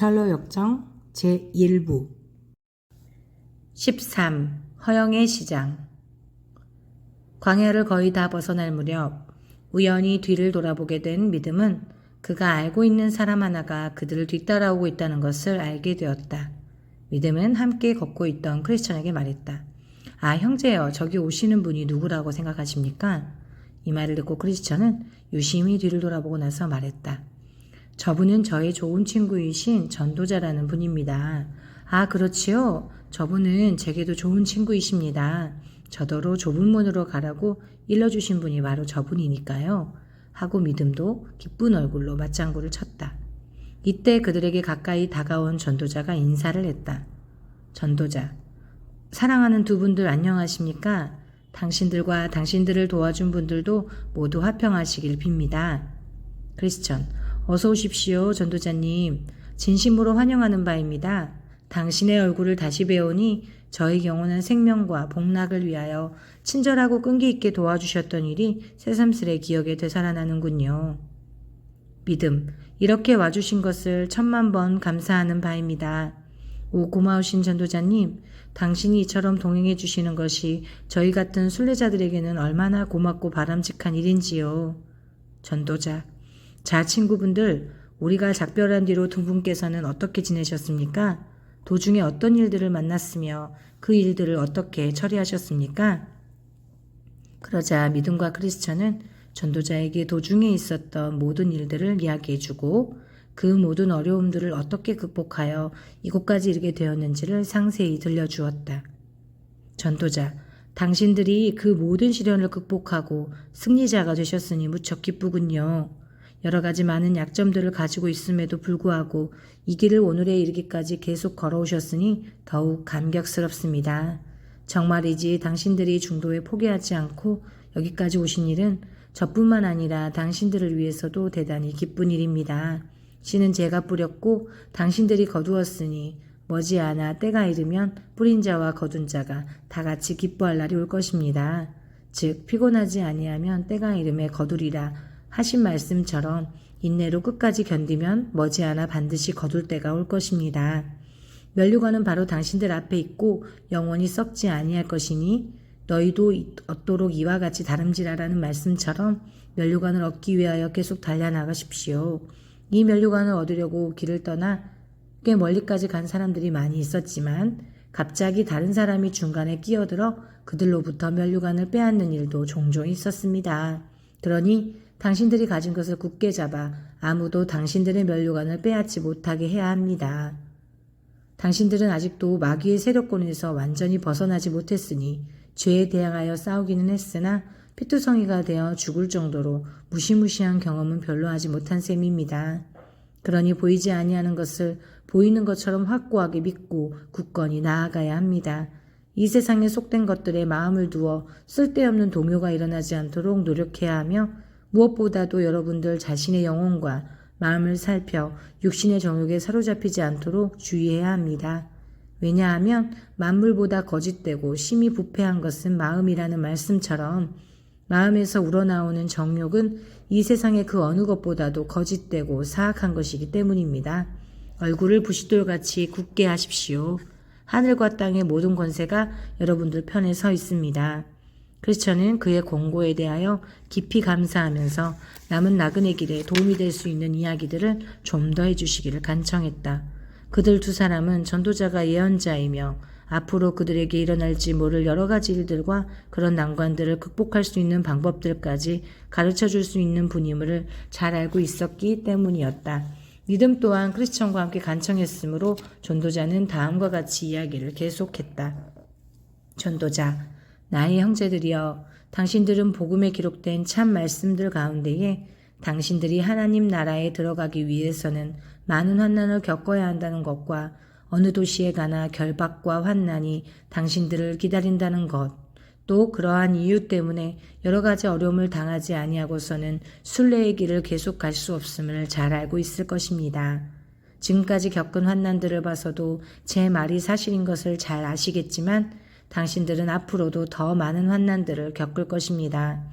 찰로 역정 제1부 13. 허영의 시장. 광야를 거의 다 벗어날 무렵 우연히 뒤를 돌아보게 된 믿음은 그가 알고 있는 사람 하나가 그들을 뒤따라오고 있다는 것을 알게 되었다. 믿음은 함께 걷고 있던 크리스천에게 말했다. 아, 형제여, 저기 오시는 분이 누구라고 생각하십니까? 이 말을 듣고 크리스천은 유심히 뒤를 돌아보고 나서 말했다. 저분은 저의 좋은 친구이신 전도자라는 분입니다. 아, 그렇지요? 저분은 제게도 좋은 친구이십니다. 저더러 좁은 문으로 가라고 일러주신 분이 바로 저분이니까요. 하고 믿음도 기쁜 얼굴로 맞장구를 쳤다. 이때 그들에게 가까이 다가온 전도자가 인사를 했다. 전도자, 사랑하는 두 분들 안녕하십니까? 당신들과 당신들을 도와준 분들도 모두 화평하시길 빕니다. 크리스천, 어서 오십시오, 전도자님. 진심으로 환영하는 바입니다. 당신의 얼굴을 다시 배우니 저의 영원한 생명과 복락을 위하여 친절하고 끈기 있게 도와주셨던 일이 새삼스레 기억에 되살아나는군요. 믿음, 이렇게 와주신 것을 천만 번 감사하는 바입니다. 오, 고마우신 전도자님, 당신이 이처럼 동행해 주시는 것이 저희 같은 순례자들에게는 얼마나 고맙고 바람직한 일인지요. 전도자, 자, 친구분들, 우리가 작별한 뒤로 두 분께서는 어떻게 지내셨습니까? 도중에 어떤 일들을 만났으며 그 일들을 어떻게 처리하셨습니까? 그러자 믿음과 크리스천은 전도자에게 도중에 있었던 모든 일들을 이야기해주고 그 모든 어려움들을 어떻게 극복하여 이곳까지 이르게 되었는지를 상세히 들려주었다. 전도자, 당신들이 그 모든 시련을 극복하고 승리자가 되셨으니 무척 기쁘군요. 여러 가지 많은 약점들을 가지고 있음에도 불구하고 이 길을 오늘에 이르기까지 계속 걸어오셨으니 더욱 감격스럽습니다. 정말이지 당신들이 중도에 포기하지 않고 여기까지 오신 일은 저뿐만 아니라 당신들을 위해서도 대단히 기쁜 일입니다. 씨는 제가 뿌렸고 당신들이 거두었으니 머지않아 때가 이르면 뿌린 자와 거둔 자가 다 같이 기뻐할 날이 올 것입니다. 즉 피곤하지 아니하면 때가 이름에 거두리라 하신 말씀처럼 인내로 끝까지 견디면 머지않아 반드시 거둘 때가 올 것입니다. 면류관은 바로 당신들 앞에 있고 영원히 썩지 아니할 것이니 너희도 얻도록 이와 같이 다름질하라는 말씀처럼 면류관을 얻기 위하여 계속 달려나가십시오. 이 면류관을 얻으려고 길을 떠나 꽤 멀리까지 간 사람들이 많이 있었지만 갑자기 다른 사람이 중간에 끼어들어 그들로부터 면류관을 빼앗는 일도 종종 있었습니다. 그러니 당신들이 가진 것을 굳게 잡아 아무도 당신들의 면류관을 빼앗지 못하게 해야 합니다. 당신들은 아직도 마귀의 세력권에서 완전히 벗어나지 못했으니 죄에 대항하여 싸우기는 했으나 피투성이가 되어 죽을 정도로 무시무시한 경험은 별로 하지 못한 셈입니다. 그러니 보이지 아니하는 것을 보이는 것처럼 확고하게 믿고 굳건히 나아가야 합니다. 이 세상에 속된 것들에 마음을 두어 쓸데없는 동요가 일어나지 않도록 노력해야 하며 무엇보다도 여러분들 자신의 영혼과 마음을 살펴 육신의 정욕에 사로잡히지 않도록 주의해야 합니다. 왜냐하면 만물보다 거짓되고 심히 부패한 것은 마음이라는 말씀처럼 마음에서 우러나오는 정욕은 이 세상의 그 어느 것보다도 거짓되고 사악한 것이기 때문입니다. 얼굴을 부싯돌같이 굳게 하십시오. 하늘과 땅의 모든 권세가 여러분들 편에 서 있습니다. 크리스천은 그의 권고에 대하여 깊이 감사하면서 남은 나그네 길에 도움이 될 수 있는 이야기들을 좀 더 해주시기를 간청했다. 그들 두 사람은 전도자가 예언자이며 앞으로 그들에게 일어날지 모를 여러 가지 일들과 그런 난관들을 극복할 수 있는 방법들까지 가르쳐 줄 수 있는 분임을 잘 알고 있었기 때문이었다. 믿음 또한 크리스천과 함께 간청했으므로 전도자는 다음과 같이 이야기를 계속했다. 전도자, 나의 형제들이여, 당신들은 복음에 기록된 참 말씀들 가운데에 당신들이 하나님 나라에 들어가기 위해서는 많은 환난을 겪어야 한다는 것과 어느 도시에 가나 결박과 환난이 당신들을 기다린다는 것, 또 그러한 이유 때문에 여러 가지 어려움을 당하지 아니하고서는 순례의 길을 계속 갈 수 없음을 잘 알고 있을 것입니다. 지금까지 겪은 환난들을 봐서도 제 말이 사실인 것을 잘 아시겠지만 당신들은 앞으로도 더 많은 환난들을 겪을 것입니다.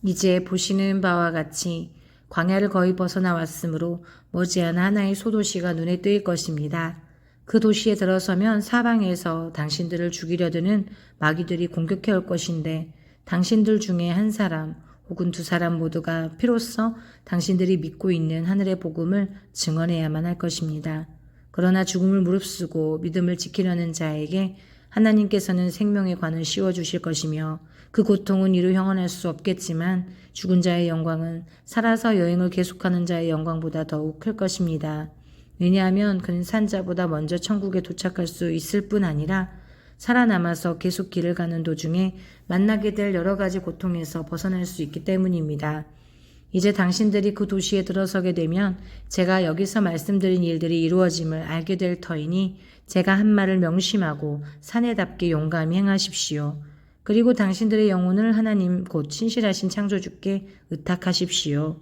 이제 보시는 바와 같이 광야를 거의 벗어나왔으므로 머지않아 하나의 소도시가 눈에 띄일 것입니다. 그 도시에 들어서면 사방에서 당신들을 죽이려 드는 마귀들이 공격해 올 것인데 당신들 중에 한 사람 혹은 두 사람 모두가 피로써 당신들이 믿고 있는 하늘의 복음을 증언해야만 할 것입니다. 그러나 죽음을 무릅쓰고 믿음을 지키려는 자에게 하나님께서는 생명의 관을 씌워주실 것이며 그 고통은 이루 형언할 수 없겠지만 죽은 자의 영광은 살아서 여행을 계속하는 자의 영광보다 더욱 클 것입니다. 왜냐하면 그는 산자보다 먼저 천국에 도착할 수 있을 뿐 아니라 살아남아서 계속 길을 가는 도중에 만나게 될 여러 가지 고통에서 벗어날 수 있기 때문입니다. 이제 당신들이 그 도시에 들어서게 되면 제가 여기서 말씀드린 일들이 이루어짐을 알게 될 터이니 제가 한 말을 명심하고 사내답게 용감히 행하십시오. 그리고 당신들의 영혼을 하나님 곧 신실하신 창조주께 의탁하십시오.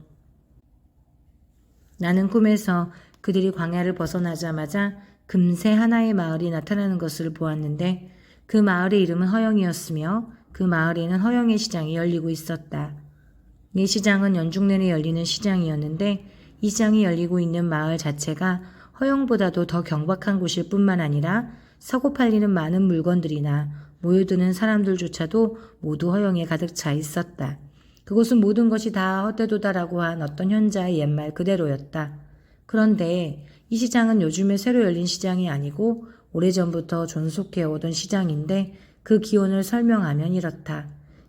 나는 꿈에서 그들이 광야를 벗어나자마자 금세 하나의 마을이 나타나는 것을 보았는데 그 마을의 이름은 허영이었으며 그 마을에는 허영의 시장이 열리고 있었다. 이 시장은 연중 내내 열리는 시장이었는데 이 시장이 열리고 있는 마을 자체가 허영보다도 더 경박한 곳일 뿐만 아니라 사고 팔리는 많은 물건들이나 모여드는 사람들조차도 모두 허영에 가득 차 있었다. 그곳은 모든 것이 다 헛되도다라고 한 어떤 현자의 옛말 그대로였다. 그런데 이 시장은 요즘에 새로 열린 시장이 아니고 오래전부터 존속해오던 시장인데 그 기원을 설명하면 이렇다.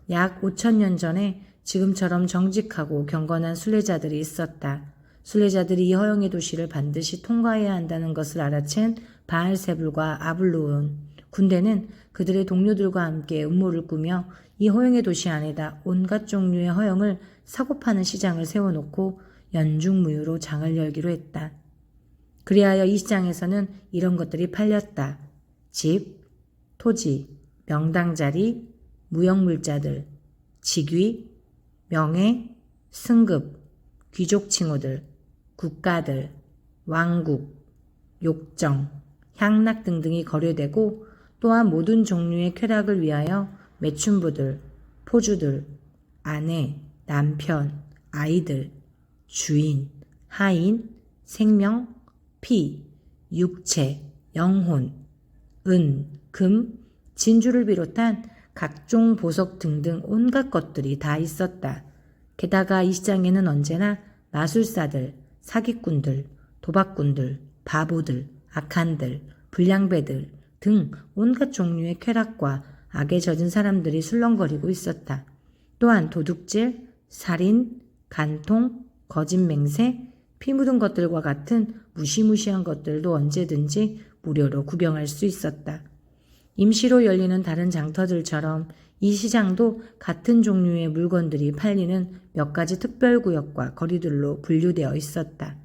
약 5,000년 전에 지금처럼 정직하고 경건한 순례자들이 있었다. 순례자들이 이 허영의 도시를 반드시 통과해야 한다는 것을 알아챈 바알세불과 아블루온 군대는 그들의 동료들과 함께 음모를 꾸며 이 허영의 도시 안에다 온갖 종류의 허영을 사고 파는 시장을 세워놓고 연중무휴로 장을 열기로 했다. 그리하여 이 시장에서는 이런 것들이 팔렸다. 집, 토지, 명당자리, 무역물자들, 직위, 명예, 승급, 귀족 칭호들, 국가들, 왕국, 욕정, 향락 등등이 거래되고 또한 모든 종류의 쾌락을 위하여 매춘부들, 포주들, 아내, 남편, 아이들, 주인, 하인, 생명, 피, 육체, 영혼, 은, 금, 진주를 비롯한 각종 보석 등등 온갖 것들이 다 있었다. 게다가 이 시장에는 언제나 마술사들, 사기꾼들, 도박꾼들, 바보들, 악한들, 불량배들 등 온갖 종류의 쾌락과 악에 젖은 사람들이 술렁거리고 있었다. 또한 도둑질, 살인, 간통, 거짓 맹세, 피 묻은 것들과 같은 무시무시한 것들도 언제든지 무료로 구경할 수 있었다. 임시로 열리는 다른 장터들처럼 이 시장도 같은 종류의 물건들이 팔리는 몇 가지 특별구역과 거리들로 분류되어 있었다.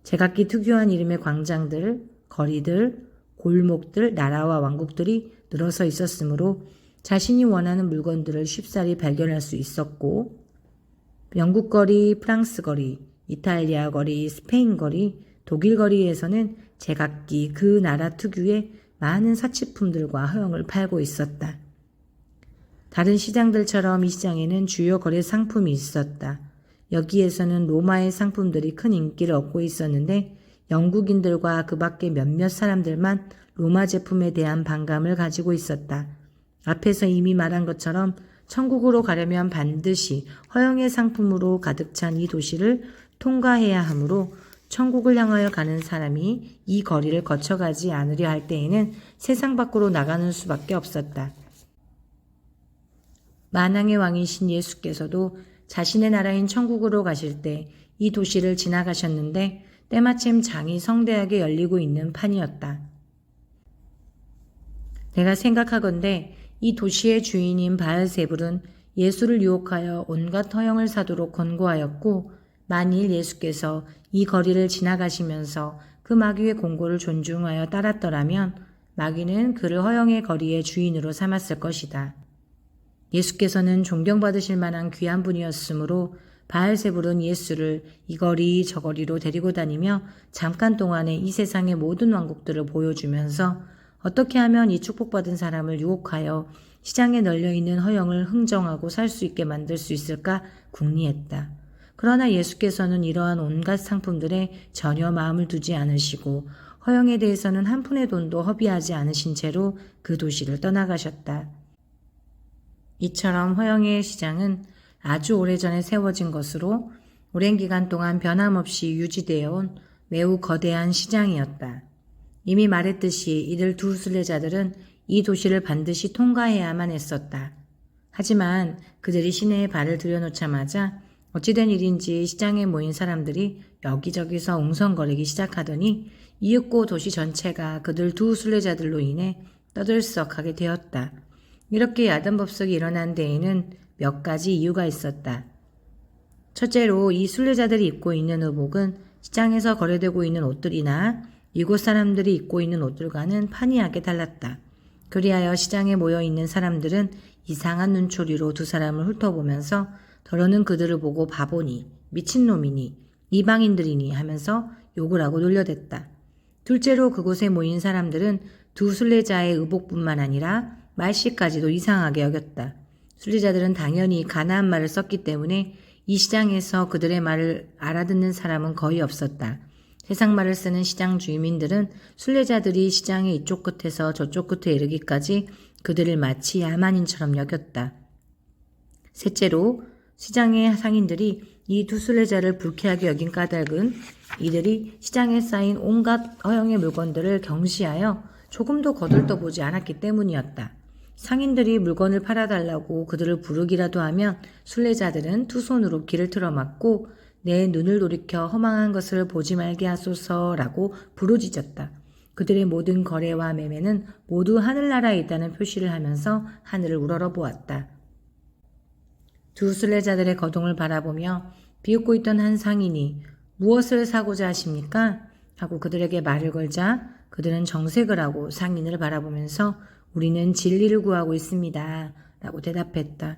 제각기 특유한 이름의 광장들, 거리들, 골목들, 나라와 왕국들이 늘어서 있었으므로 자신이 원하는 물건들을 쉽사리 발견할 수 있었고 영국 거리, 프랑스 거리, 이탈리아 거리, 스페인 거리, 독일 거리에서는 제각기 그 나라 특유의 많은 사치품들과 허영을 팔고 있었다. 다른 시장들처럼 이 시장에는 주요 거래 상품이 있었다. 여기에서는 로마의 상품들이 큰 인기를 얻고 있었는데 영국인들과 그 밖의 몇몇 사람들만 로마 제품에 대한 반감을 가지고 있었다. 앞에서 이미 말한 것처럼 천국으로 가려면 반드시 허영의 상품으로 가득 찬 이 도시를 통과해야 하므로 천국을 향하여 가는 사람이 이 거리를 거쳐가지 않으려 할 때에는 세상 밖으로 나가는 수밖에 없었다. 만왕의 왕이신 예수께서도 자신의 나라인 천국으로 가실 때 이 도시를 지나가셨는데 때마침 장이 성대하게 열리고 있는 판이었다. 내가 생각하건대 이 도시의 주인인 바알세불은 예수를 유혹하여 온갖 허영을 사도록 권고하였고 만일 예수께서 이 거리를 지나가시면서 그 마귀의 공고를 존중하여 따랐더라면 마귀는 그를 허영의 거리의 주인으로 삼았을 것이다. 예수께서는 존경받으실 만한 귀한 분이었으므로 바알세불은 예수를 이 거리 저 거리로 데리고 다니며 잠깐 동안에 이 세상의 모든 왕국들을 보여주면서 어떻게 하면 이 축복받은 사람을 유혹하여 시장에 널려있는 허영을 흥정하고 살 수 있게 만들 수 있을까 궁리했다. 그러나 예수께서는 이러한 온갖 상품들에 전혀 마음을 두지 않으시고 허영에 대해서는 한 푼의 돈도 허비하지 않으신 채로 그 도시를 떠나가셨다. 이처럼 허영의 시장은 아주 오래전에 세워진 것으로 오랜 기간 동안 변함없이 유지되어 온 매우 거대한 시장이었다. 이미 말했듯이 이들 두 순례자들은 이 도시를 반드시 통과해야만 했었다. 하지만 그들이 시내에 발을 들여놓자마자 어찌된 일인지 시장에 모인 사람들이 여기저기서 웅성거리기 시작하더니 이윽고 도시 전체가 그들 두 순례자들로 인해 떠들썩하게 되었다. 이렇게 야단법석이 일어난 데에는 몇 가지 이유가 있었다. 첫째로 이 순례자들이 입고 있는 의복은 시장에서 거래되고 있는 옷들이나 이곳 사람들이 입고 있는 옷들과는 판이하게 달랐다. 그리하여 시장에 모여 있는 사람들은 이상한 눈초리로 두 사람을 훑어보면서 더러는 그들을 보고 바보니, 미친놈이니, 이방인들이니 하면서 욕을 하고 놀려댔다. 둘째로 그곳에 모인 사람들은 두 순례자의 의복뿐만 아니라 말씨까지도 이상하게 여겼다. 순례자들은 당연히 가나안 말을 썼기 때문에 이 시장에서 그들의 말을 알아듣는 사람은 거의 없었다. 세상 말을 쓰는 시장 주민들은 순례자들이 시장의 이쪽 끝에서 저쪽 끝에 이르기까지 그들을 마치 야만인처럼 여겼다. 셋째로 시장의 상인들이 이 두 순례자를 불쾌하게 여긴 까닭은 이들이 시장에 쌓인 온갖 허영의 물건들을 경시하여 조금도 거들떠보지 않았기 때문이었다. 상인들이 물건을 팔아달라고 그들을 부르기라도 하면 순례자들은 두 손으로 귀를 틀어막고 내 눈을 돌이켜 허망한 것을 보지 말게 하소서라고 부르짖었다. 그들의 모든 거래와 매매는 모두 하늘나라에 있다는 표시를 하면서 하늘을 우러러 보았다. 두 순례자들의 거동을 바라보며 비웃고 있던 한 상인이 무엇을 사고자 하십니까? 하고 그들에게 말을 걸자 그들은 정색을 하고 상인을 바라보면서 우리는 진리를 구하고 있습니다. 라고 대답했다.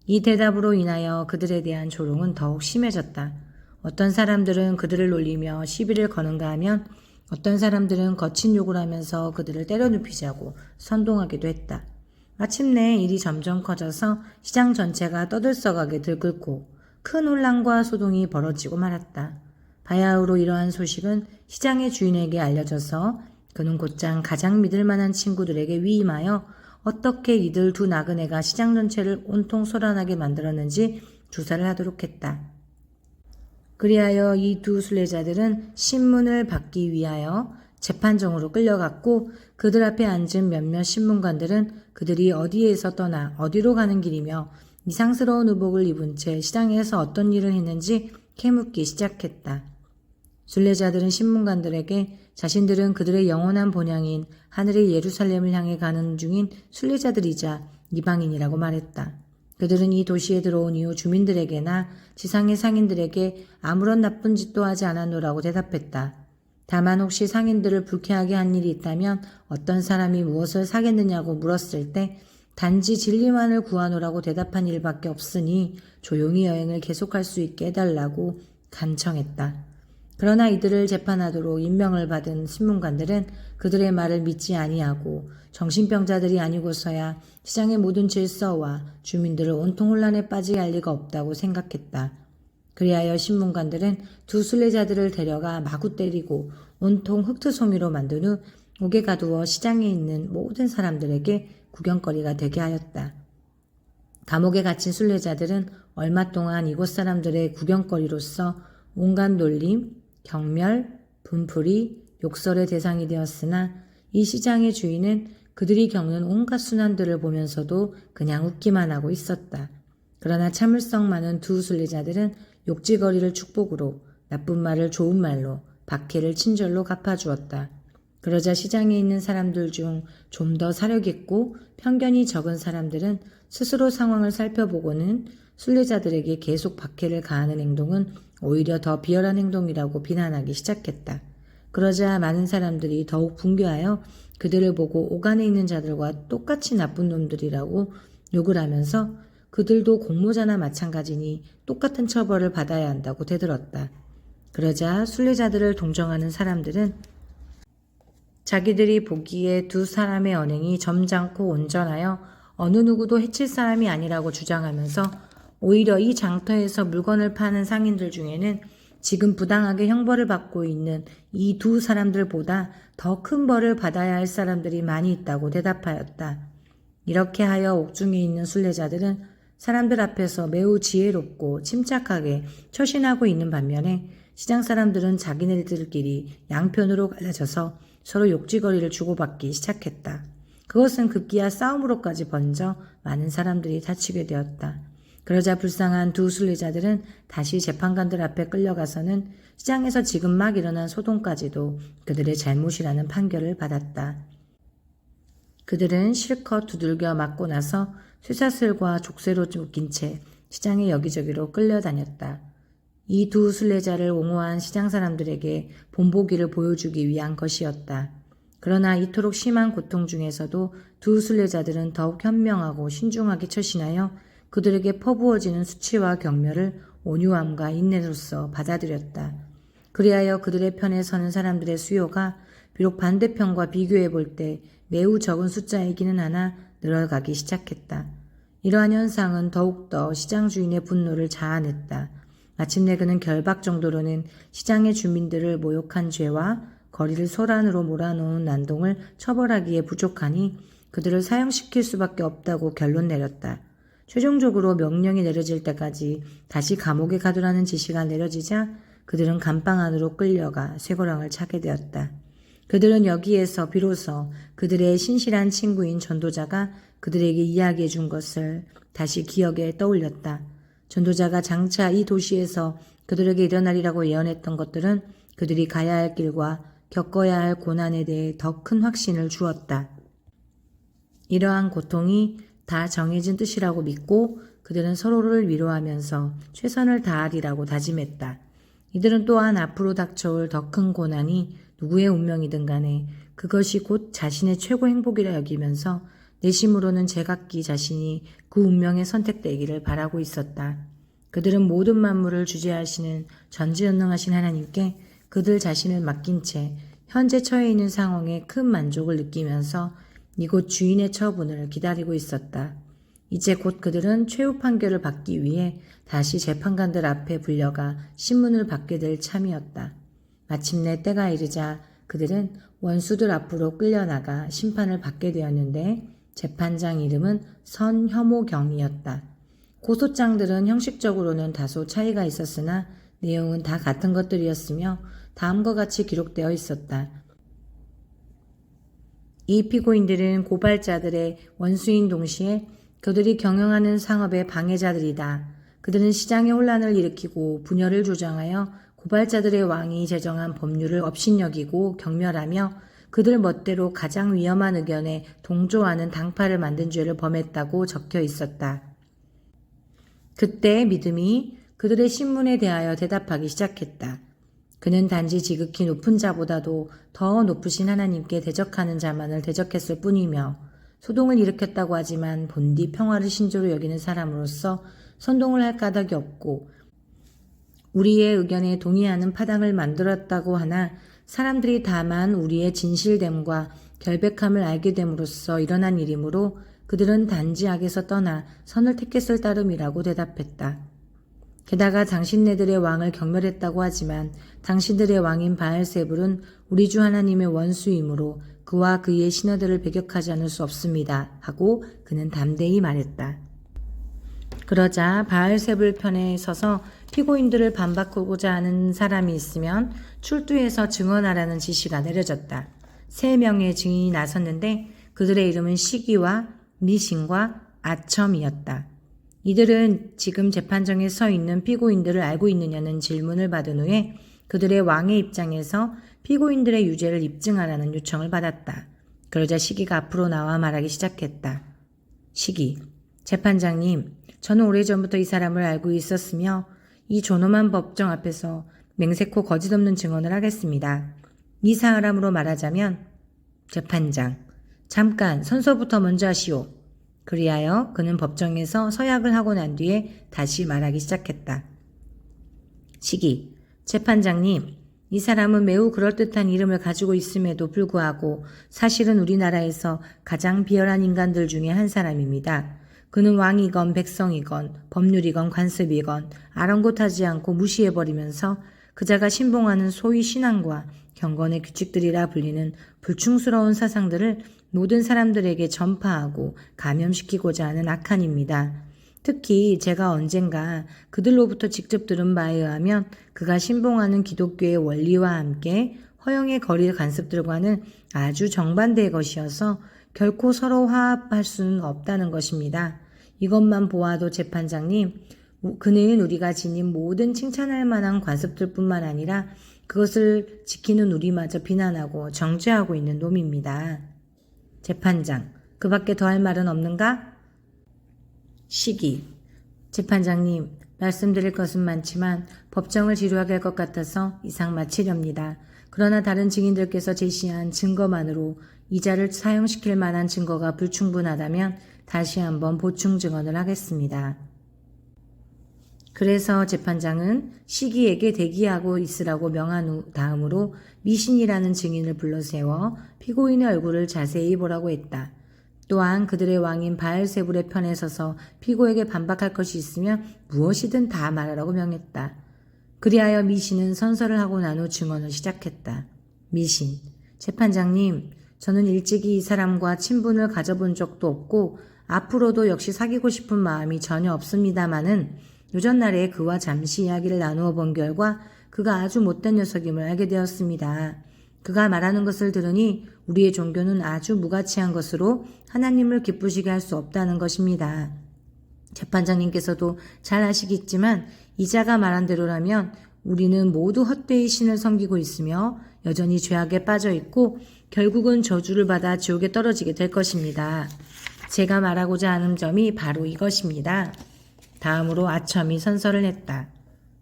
이 대답으로 인하여 그들에 대한 조롱은 더욱 심해졌다. 어떤 사람들은 그들을 놀리며 시비를 거는가 하면 어떤 사람들은 거친 욕을 하면서 그들을 때려눕히자고 선동하기도 했다. 마침내 일이 점점 커져서 시장 전체가 떠들썩하게 들끓고 큰 혼란과 소동이 벌어지고 말았다. 바야흐로 이러한 소식은 시장의 주인에게 알려져서 그는 곧장 가장 믿을 만한 친구들에게 위임하여 어떻게 이들 두 나그네가 시장 전체를 온통 소란하게 만들었는지 조사를 하도록 했다. 그리하여 이 두 순례자들은 신문을 받기 위하여 재판정으로 끌려갔고 그들 앞에 앉은 몇몇 신문관들은 그들이 어디에서 떠나 어디로 가는 길이며 이상스러운 의복을 입은 채 시장에서 어떤 일을 했는지 캐묻기 시작했다. 순례자들은 신문관들에게 자신들은 그들의 영원한 본향인 하늘의 예루살렘을 향해 가는 중인 순례자들이자 이방인이라고 말했다. 그들은 이 도시에 들어온 이후 주민들에게나 지상의 상인들에게 아무런 나쁜 짓도 하지 않았노라고 대답했다. 다만 혹시 상인들을 불쾌하게 한 일이 있다면 어떤 사람이 무엇을 사겠느냐고 물었을 때 단지 진리만을 구하노라고 대답한 일밖에 없으니 조용히 여행을 계속할 수 있게 해달라고 간청했다. 그러나 이들을 재판하도록 임명을 받은 신문관들은 그들의 말을 믿지 아니하고 정신병자들이 아니고서야 시장의 모든 질서와 주민들을 온통 혼란에 빠지게 할 리가 없다고 생각했다. 그리하여 신문관들은 두 순례자들을 데려가 마구 때리고 온통 흙투성이로 만든 후 옥에 가두어 시장에 있는 모든 사람들에게 구경거리가 되게 하였다. 감옥에 갇힌 순례자들은 얼마 동안 이곳 사람들의 구경거리로서 온갖 놀림, 경멸, 분풀이, 욕설의 대상이 되었으나 이 시장의 주인은 그들이 겪는 온갖 순환들을 보면서도 그냥 웃기만 하고 있었다. 그러나 참을성 많은 두 순례자들은 욕지거리를 축복으로 나쁜 말을 좋은 말로 박해를 친절로 갚아주었다. 그러자 시장에 있는 사람들 중 좀 더 사력 있고 편견이 적은 사람들은 스스로 상황을 살펴보고는 순례자들에게 계속 박해를 가하는 행동은 오히려 더 비열한 행동이라고 비난하기 시작했다. 그러자 많은 사람들이 더욱 분개하여 그들을 보고 옥 안에 있는 자들과 똑같이 나쁜 놈들이라고 욕을 하면서 그들도 공모자나 마찬가지니 똑같은 처벌을 받아야 한다고 대들었다. 그러자 순례자들을 동정하는 사람들은 자기들이 보기에 두 사람의 언행이 점잖고 온전하여 어느 누구도 해칠 사람이 아니라고 주장하면서 오히려 이 장터에서 물건을 파는 상인들 중에는 지금 부당하게 형벌을 받고 있는 이 두 사람들보다 더 큰 벌을 받아야 할 사람들이 많이 있다고 대답하였다. 이렇게 하여 옥중에 있는 순례자들은 사람들 앞에서 매우 지혜롭고 침착하게 처신하고 있는 반면에 시장 사람들은 자기네들끼리 양편으로 갈라져서 서로 욕지거리를 주고받기 시작했다. 그것은 급기야 싸움으로까지 번져 많은 사람들이 다치게 되었다. 그러자 불쌍한 두 순례자들은 다시 재판관들 앞에 끌려가서는 시장에서 지금 막 일어난 소동까지도 그들의 잘못이라는 판결을 받았다. 그들은 실컷 두들겨 맞고 나서 쇠사슬과 족쇄로 묶인 채 시장의 여기저기로 끌려다녔다. 이 두 순례자를 옹호한 시장 사람들에게 본보기를 보여주기 위한 것이었다. 그러나 이토록 심한 고통 중에서도 두 순례자들은 더욱 현명하고 신중하게 처신하여 그들에게 퍼부어지는 수치와 경멸을 온유함과 인내로서 받아들였다. 그리하여 그들의 편에 서는 사람들의 수요가 비록 반대편과 비교해 볼 때 매우 적은 숫자이기는 하나 늘어가기 시작했다. 이러한 현상은 더욱더 시장 주인의 분노를 자아냈다. 마침내 그는 결박 정도로는 시장의 주민들을 모욕한 죄와 거리를 소란으로 몰아놓은 난동을 처벌하기에 부족하니 그들을 사형시킬 수밖에 없다고 결론 내렸다. 최종적으로 명령이 내려질 때까지 다시 감옥에 가두라는 지시가 내려지자 그들은 감방 안으로 끌려가 쇠고랑을 차게 되었다. 그들은 여기에서 비로소 그들의 신실한 친구인 전도자가 그들에게 이야기해 준 것을 다시 기억에 떠올렸다. 전도자가 장차 이 도시에서 그들에게 일어나리라고 예언했던 것들은 그들이 가야 할 길과 겪어야 할 고난에 대해 더 큰 확신을 주었다. 이러한 고통이 다 정해진 뜻이라고 믿고 그들은 서로를 위로하면서 최선을 다하리라고 다짐했다. 이들은 또한 앞으로 닥쳐올 더 큰 고난이 누구의 운명이든 간에 그것이 곧 자신의 최고 행복이라 여기면서 내심으로는 제각기 자신이 그 운명에 선택되기를 바라고 있었다. 그들은 모든 만물을 주재하시는 전지전능하신 하나님께 그들 자신을 맡긴 채 현재 처해 있는 상황에 큰 만족을 느끼면서 이곳 주인의 처분을 기다리고 있었다. 이제 곧 그들은 최후 판결을 받기 위해 다시 재판관들 앞에 불려가 신문을 받게 될 참이었다. 마침내 때가 이르자 그들은 원수들 앞으로 끌려나가 심판을 받게 되었는데 재판장 이름은 선혐오경이었다. 고소장들은 형식적으로는 다소 차이가 있었으나 내용은 다 같은 것들이었으며 다음과 같이 기록되어 있었다. 이 피고인들은 고발자들의 원수인 동시에 그들이 경영하는 상업의 방해자들이다. 그들은 시장의 혼란을 일으키고 분열을 조장하여 고발자들의 왕이 제정한 법률을 업신여기고 경멸하며 그들 멋대로 가장 위험한 의견에 동조하는 당파를 만든 죄를 범했다고 적혀 있었다. 그때 믿음이 그들의 신문에 대하여 대답하기 시작했다. 그는 단지 지극히 높은 자보다도 더 높으신 하나님께 대적하는 자만을 대적했을 뿐이며 소동을 일으켰다고 하지만 본디 평화를 신조로 여기는 사람으로서 선동을 할 까닭이 없고 우리의 의견에 동의하는 파당을 만들었다고 하나 사람들이 다만 우리의 진실됨과 결백함을 알게 됨으로써 일어난 일이므로 그들은 단지 악에서 떠나 선을 택했을 따름이라고 대답했다. 게다가 당신네들의 왕을 경멸했다고 하지만 당신들의 왕인 바알세불은 우리 주 하나님의 원수이므로 그와 그의 신하들을 배격하지 않을 수 없습니다. 하고 그는 담대히 말했다. 그러자 바알세불 편에 서서 피고인들을 반박하고자 하는 사람이 있으면 출두해서 증언하라는 지시가 내려졌다. 3명의 증인이 나섰는데 그들의 이름은 시기와 미신과 아첨이었다. 이들은 지금 재판정에 서 있는 피고인들을 알고 있느냐는 질문을 받은 후에 그들의 왕의 입장에서 피고인들의 유죄를 입증하라는 요청을 받았다. 그러자 시기가 앞으로 나와 말하기 시작했다. 시기, 재판장님, 저는 오래전부터 이 사람을 알고 있었으며 이 존엄한 법정 앞에서 맹세코 거짓없는 증언을 하겠습니다. 이 사람으로 말하자면 재판장, 잠깐 선서부터 먼저 하시오. 그리하여 그는 법정에서 서약을 하고 난 뒤에 다시 말하기 시작했다. 시기, 재판장님, 이 사람은 매우 그럴듯한 이름을 가지고 있음에도 불구하고 사실은 우리나라에서 가장 비열한 인간들 중에 한 사람입니다. 그는 왕이건 백성이건 법률이건 관습이건 아랑곳하지 않고 무시해버리면서 그자가 신봉하는 소위 신앙과 경건의 규칙들이라 불리는 불충스러운 사상들을 모든 사람들에게 전파하고 감염시키고자 하는 악한입니다. 특히 제가 언젠가 그들로부터 직접 들은 바에 의하면 그가 신봉하는 기독교의 원리와 함께 허영의 거리 관습들과는 아주 정반대의 것이어서 결코 서로 화합할 수는 없다는 것입니다. 이것만 보아도 재판장님, 그는 우리가 지닌 모든 칭찬할 만한 관습들뿐만 아니라 그것을 지키는 우리마저 비난하고 정죄하고 있는 놈입니다. 재판장, 그 밖에 더할 말은 없는가? 시기, 재판장님, 말씀드릴 것은 많지만 법정을 지루하게 할 것 같아서 이상 마치렵니다. 그러나 다른 증인들께서 제시한 증거만으로 이자를 사용시킬 만한 증거가 불충분하다면 다시 한번 보충 증언을 하겠습니다. 그래서 재판장은 시기에게 대기하고 있으라고 명한 후 다음으로 미신이라는 증인을 불러세워 피고인의 얼굴을 자세히 보라고 했다. 또한 그들의 왕인 바알세불의 편에 서서 피고에게 반박할 것이 있으면 무엇이든 다 말하라고 명했다. 그리하여 미신은 선서를 하고 난 후 증언을 시작했다. 미신, 재판장님, 저는 일찍이 이 사람과 친분을 가져본 적도 없고 앞으로도 역시 사귀고 싶은 마음이 전혀 없습니다마는 요전날에 그와 잠시 이야기를 나누어 본 결과 그가 아주 못된 녀석임을 알게 되었습니다. 그가 말하는 것을 들으니 우리의 종교는 아주 무가치한 것으로 하나님을 기쁘시게 할 수 없다는 것입니다. 재판장님께서도 잘 아시겠지만 이자가 말한 대로라면 우리는 모두 헛되이 신을 섬기고 있으며 여전히 죄악에 빠져 있고 결국은 저주를 받아 지옥에 떨어지게 될 것입니다. 제가 말하고자 하는 점이 바로 이것입니다. 다음으로 아첨이 선서를 했다.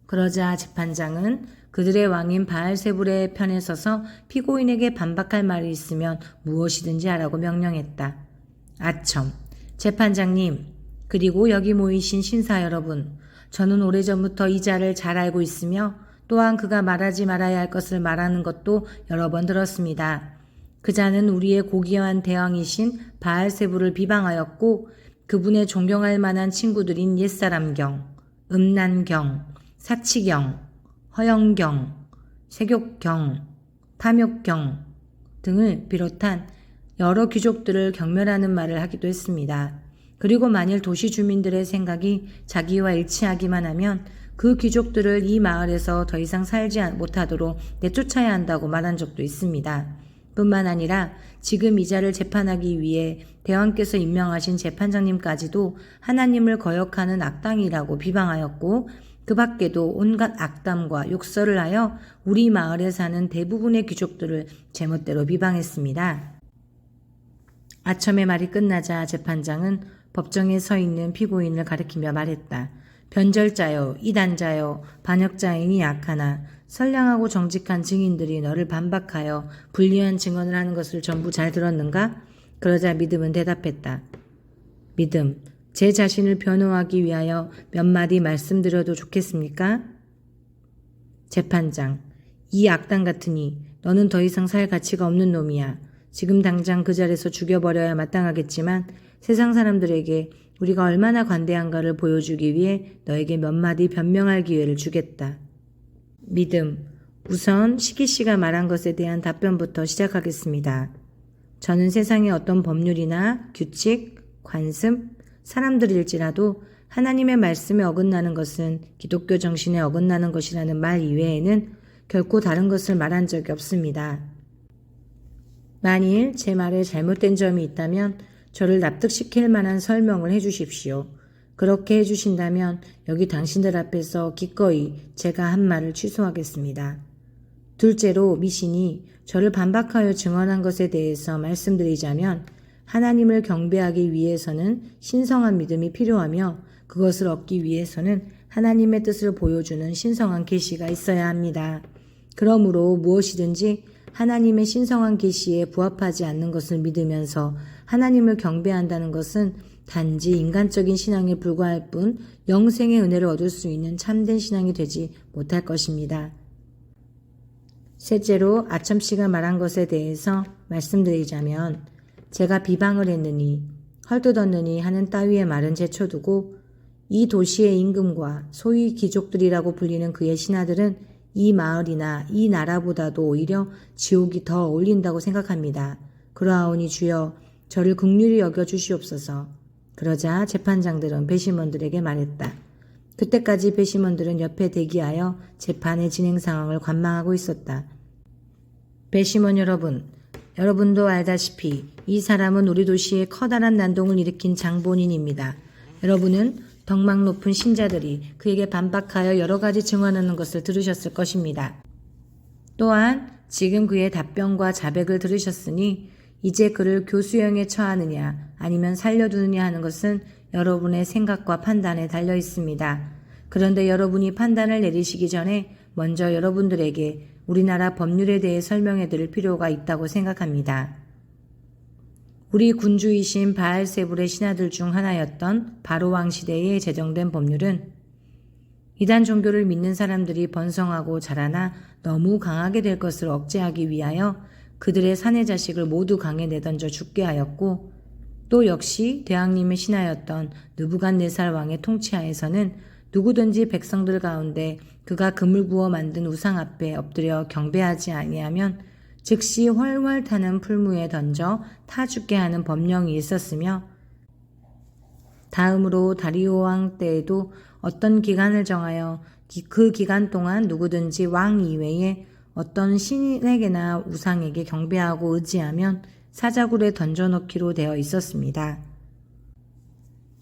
그러자 재판장은 그들의 왕인 바알세불의 편에 서서 피고인에게 반박할 말이 있으면 무엇이든지 하라고 명령했다. 아첨, 재판장님, 그리고 여기 모이신 신사 여러분, 저는 오래전부터 이자를 잘 알고 있으며 또한 그가 말하지 말아야 할 것을 말하는 것도 여러 번 들었습니다. 그자는 우리의 고귀한 대왕이신 바알세불을 비방하였고 그분의 존경할 만한 친구들인 옛사람경, 음란경, 사치경, 허영경, 세욕경, 탐욕경 등을 비롯한 여러 귀족들을 경멸하는 말을 하기도 했습니다. 그리고 만일 도시 주민들의 생각이 자기와 일치하기만 하면 그 귀족들을 이 마을에서 더 이상 살지 못하도록 내쫓아야 한다고 말한 적도 있습니다. 뿐만 아니라 지금 이자를 재판하기 위해 대왕께서 임명하신 재판장님까지도 하나님을 거역하는 악당이라고 비방하였고 그 밖에도 온갖 악담과 욕설을 하여 우리 마을에 사는 대부분의 귀족들을 제멋대로 비방했습니다. 아첨의 말이 끝나자 재판장은 법정에 서 있는 피고인을 가리키며 말했다. 변절자여, 이단자여, 반역자이니 악하나 선량하고 정직한 증인들이 너를 반박하여 불리한 증언을 하는 것을 전부 잘 들었는가? 그러자 믿음은 대답했다. 믿음, 제 자신을 변호하기 위하여 몇 마디 말씀드려도 좋겠습니까? 재판장, 이 악당 같으니 너는 더 이상 살 가치가 없는 놈이야. 지금 당장 그 자리에서 죽여버려야 마땅하겠지만 세상 사람들에게 우리가 얼마나 관대한가를 보여주기 위해 너에게 몇 마디 변명할 기회를 주겠다. 믿음, 우선 시기 씨가 말한 것에 대한 답변부터 시작하겠습니다. 저는 세상의 어떤 법률이나 규칙, 관습, 사람들일지라도 하나님의 말씀에 어긋나는 것은 기독교 정신에 어긋나는 것이라는 말 이외에는 결코 다른 것을 말한 적이 없습니다. 만일 제 말에 잘못된 점이 있다면 저를 납득시킬 만한 설명을 해주십시오. 그렇게 해주신다면 여기 당신들 앞에서 기꺼이 제가 한 말을 취소하겠습니다. 둘째로 미신이 저를 반박하여 증언한 것에 대해서 말씀드리자면 하나님을 경배하기 위해서는 신성한 믿음이 필요하며 그것을 얻기 위해서는 하나님의 뜻을 보여주는 신성한 계시가 있어야 합니다. 그러므로 무엇이든지 하나님의 신성한 계시에 부합하지 않는 것을 믿으면서 하나님을 경배한다는 것은 단지 인간적인 신앙에 불과할 뿐 영생의 은혜를 얻을 수 있는 참된 신앙이 되지 못할 것입니다. 셋째로 아첨 씨가 말한 것에 대해서 말씀드리자면 제가 비방을 했느니 헐뜯었느니 하는 따위의 말은 제쳐두고 이 도시의 임금과 소위 귀족들이라고 불리는 그의 신하들은 이 마을이나 이 나라보다도 오히려 지옥이 더 어울린다고 생각합니다. 그러하오니 주여 저를 긍휼히 여겨 주시옵소서. 그러자 재판장들은 배심원들에게 말했다. 그때까지 배심원들은 옆에 대기하여 재판의 진행 상황을 관망하고 있었다. 배심원 여러분, 여러분도 알다시피 이 사람은 우리 도시에 커다란 난동을 일으킨 장본인입니다. 여러분은 덕망 높은 신자들이 그에게 반박하여 여러 가지 증언하는 것을 들으셨을 것입니다. 또한 지금 그의 답변과 자백을 들으셨으니 이제 그를 교수형에 처하느냐 아니면 살려두느냐 하는 것은 여러분의 생각과 판단에 달려 있습니다. 그런데 여러분이 판단을 내리시기 전에 먼저 여러분들에게 우리나라 법률에 대해 설명해 드릴 필요가 있다고 생각합니다. 우리 군주이신 바알세불의 신하들 중 하나였던 바로왕 시대에 제정된 법률은 이단 종교를 믿는 사람들이 번성하고 자라나 너무 강하게 될 것을 억제하기 위하여 그들의 사내 자식을 모두 강에 내던져 죽게 하였고 또 역시 대왕님의 신하였던 느부갓네살 왕의 통치하에서는 누구든지 백성들 가운데 그가 금을 부어 만든 우상 앞에 엎드려 경배하지 아니하면 즉시 훨훨 타는 풀무에 던져 타 죽게 하는 법령이 있었으며 다음으로 다리오 왕 때에도 어떤 기간을 정하여 그 기간 동안 누구든지 왕 이외에 어떤 신에게나 우상에게 경배하고 의지하면 사자굴에 던져넣기로 되어 있었습니다.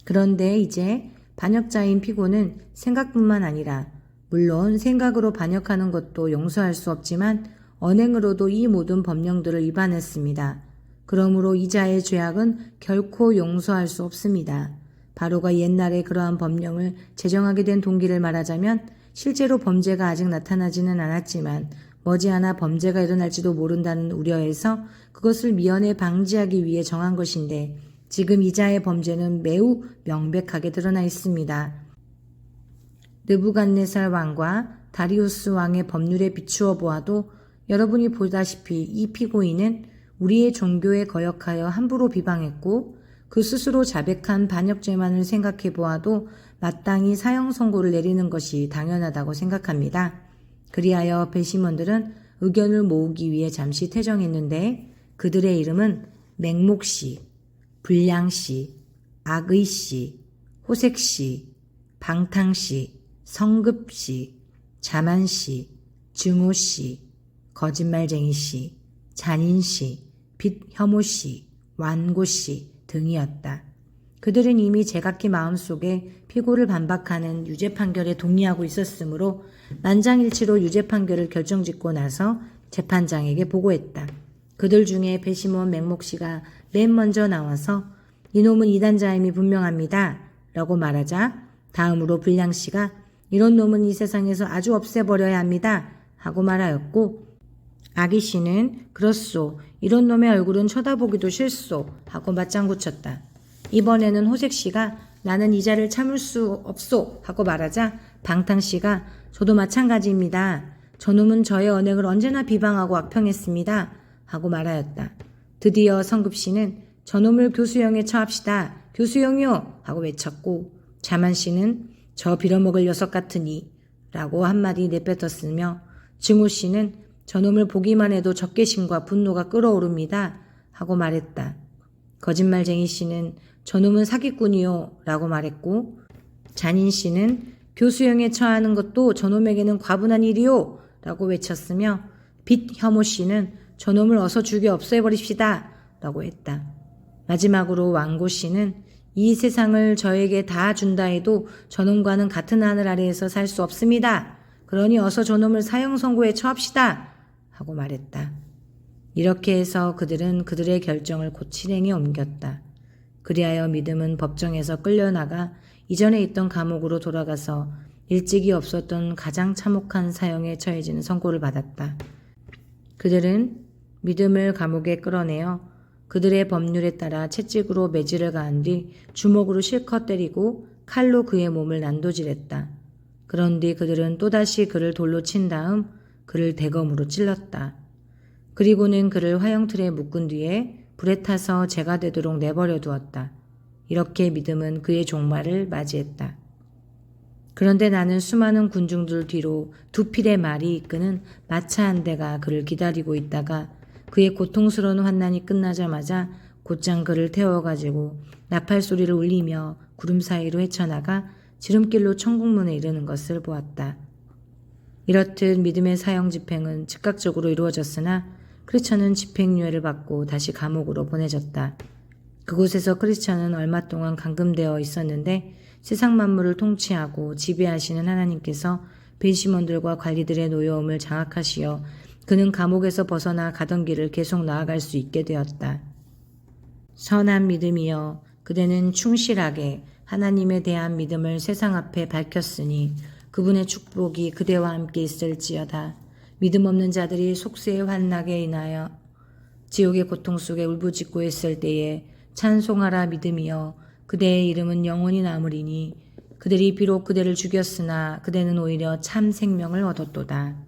그런데 이제 반역자인 피고는 생각뿐만 아니라 물론 생각으로 반역하는 것도 용서할 수 없지만 언행으로도 이 모든 법령들을 위반했습니다. 그러므로 이자의 죄악은 결코 용서할 수 없습니다. 바로가 옛날에 그러한 법령을 제정하게 된 동기를 말하자면 실제로 범죄가 아직 나타나지는 않았지만 머지않아 범죄가 일어날지도 모른다는 우려에서 그것을 미연에 방지하기 위해 정한 것인데 지금 이자의 범죄는 매우 명백하게 드러나 있습니다. 느부갓네살 왕과 다리우스 왕의 법률에 비추어 보아도 여러분이 보다시피 이 피고인은 우리의 종교에 거역하여 함부로 비방했고 그 스스로 자백한 반역죄만을 생각해 보아도 마땅히 사형 선고를 내리는 것이 당연하다고 생각합니다. 그리하여 배심원들은 의견을 모으기 위해 잠시 퇴정했는데 그들의 이름은 맹목씨, 불량씨, 악의씨, 호색씨, 방탕씨, 성급씨, 자만씨, 증오씨, 거짓말쟁이씨, 잔인씨, 빚혐오씨, 완고씨 등이었다. 그들은 이미 제각기 마음속에 피고를 반박하는 유죄 판결에 동의하고 있었으므로 만장일치로 유죄 판결을 결정짓고 나서 재판장에게 보고했다. 그들 중에 배심원 맹목씨가 맨 먼저 나와서 이놈은 이단자임이 분명합니다 라고 말하자 다음으로 불량씨가 이런 놈은 이 세상에서 아주 없애버려야 합니다 하고 말하였고 악의씨는 그렇소 이런 놈의 얼굴은 쳐다보기도 싫소 하고 맞장구 쳤다. 이번에는 호색씨가 나는 이자를 참을 수 없소 하고 말하자 방탕씨가 저도 마찬가지입니다. 저놈은 저의 언행을 언제나 비방하고 악평했습니다 하고 말하였다. 드디어 성급씨는 저놈을 교수형에 처합시다. 교수형이요 하고 외쳤고 자만씨는 저 빌어먹을 녀석 같으니 라고 한마디 내뱉었으며 증오씨는 저놈을 보기만 해도 적개심과 분노가 끓어오릅니다 하고 말했다. 거짓말쟁이씨는 저놈은 사기꾼이요 라고 말했고 잔인씨는 교수형에 처하는 것도 저놈에게는 과분한 일이요 라고 외쳤으며 빚혐오씨는 저놈을 어서 죽여 없애버립시다 라고 했다. 마지막으로 완고씨는 이 세상을 저에게 다 준다 해도 저놈과는 같은 하늘 아래에서 살 수 없습니다. 그러니 어서 저놈을 사형 선고에 처합시다 하고 말했다. 이렇게 해서 그들은 그들의 결정을 곧 실행에 옮겼다. 그리하여 믿음은 법정에서 끌려나가 이전에 있던 감옥으로 돌아가서 일찍이 없었던 가장 참혹한 사형에 처해지는 선고를 받았다. 그들은 믿음을 감옥에 끌어내어 그들의 법률에 따라 채찍으로 매질을 가한 뒤 주먹으로 실컷 때리고 칼로 그의 몸을 난도질했다. 그런 뒤 그들은 또다시 그를 돌로 친 다음 그를 대검으로 찔렀다. 그리고는 그를 화형틀에 묶은 뒤에 불에 타서 재가 되도록 내버려 두었다. 이렇게 믿음은 그의 종말을 맞이했다. 그런데 나는 수많은 군중들 뒤로 두 필의 말이 이끄는 마차 한 대가 그를 기다리고 있다가 그의 고통스러운 환난이 끝나자마자 곧장 그를 태워가지고 나팔 소리를 울리며 구름 사이로 헤쳐나가 지름길로 천국문에 이르는 것을 보았다. 이렇듯 믿음의 사형 집행은 즉각적으로 이루어졌으나 크리스천은 집행유예를 받고 다시 감옥으로 보내졌다. 그곳에서 크리스천은 얼마 동안 감금되어 있었는데 세상 만물을 통치하고 지배하시는 하나님께서 배심원들과 관리들의 노여움을 장악하시어 그는 감옥에서 벗어나 가던 길을 계속 나아갈 수 있게 되었다. 선한 믿음이여, 그대는 충실하게 하나님에 대한 믿음을 세상 앞에 밝혔으니 그분의 축복이 그대와 함께 있을지어다. 믿음 없는 자들이 속세의 환락에 인하여 지옥의 고통 속에 울부짖고 있을 때에 찬송하라 믿음이여, 그대의 이름은 영원히 남으리니 그들이 비록 그대를 죽였으나 그대는 오히려 참 생명을 얻었도다.